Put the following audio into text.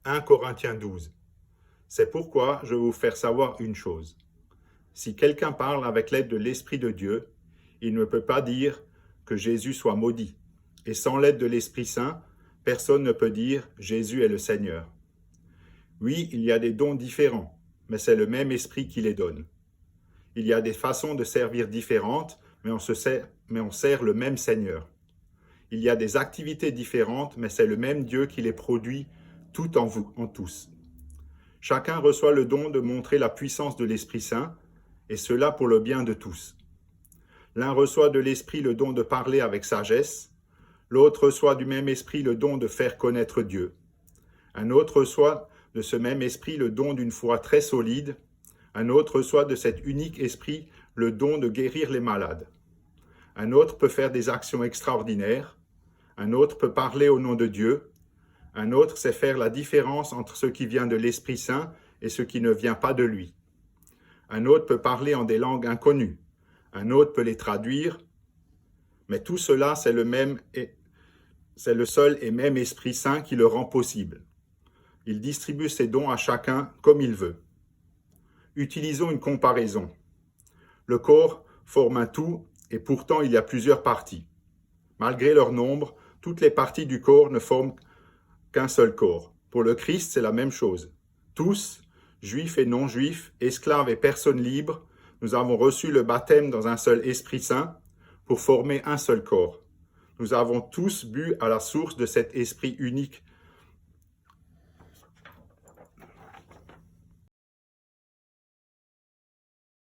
1 Corinthiens 12. C'est pourquoi je vais vous faire savoir une chose. Si quelqu'un parle avec l'aide de l'Esprit de Dieu, il ne peut pas dire que Jésus soit maudit. Et sans l'aide de l'Esprit Saint, personne ne peut dire Jésus est le Seigneur. Oui, il y a des dons différents, mais c'est le même Esprit qui les donne. Il y a des façons de servir différentes, mais on sert le même Seigneur. Il y a des activités différentes, mais c'est le même Dieu qui les produit tout en vous, en tous. Chacun reçoit le don de montrer la puissance de l'Esprit Saint, et cela pour le bien de tous. L'un reçoit de l'Esprit le don de parler avec sagesse, l'autre reçoit du même Esprit le don de faire connaître Dieu. Un autre reçoit de ce même Esprit le don d'une foi très solide, un autre reçoit de cet unique Esprit le don de guérir les malades. Un autre peut faire des actions extraordinaires, un autre peut parler au nom de Dieu, un autre sait faire la différence entre ce qui vient de l'Esprit Saint et ce qui ne vient pas de lui. Un autre peut parler en des langues inconnues, un autre peut les traduire, mais tout cela, c'est le seul et même Esprit Saint qui le rend possible. Il distribue ses dons à chacun comme il veut. Utilisons une comparaison. Le corps forme un tout et pourtant il y a plusieurs parties. Malgré leur nombre, toutes les parties du corps ne forment qu'un seul corps. Pour le Christ, c'est la même chose. Tous, juifs et non-juifs, esclaves et personnes libres, nous avons reçu le baptême dans un seul Esprit Saint pour former un seul corps. Nous avons tous bu à la source de cet Esprit unique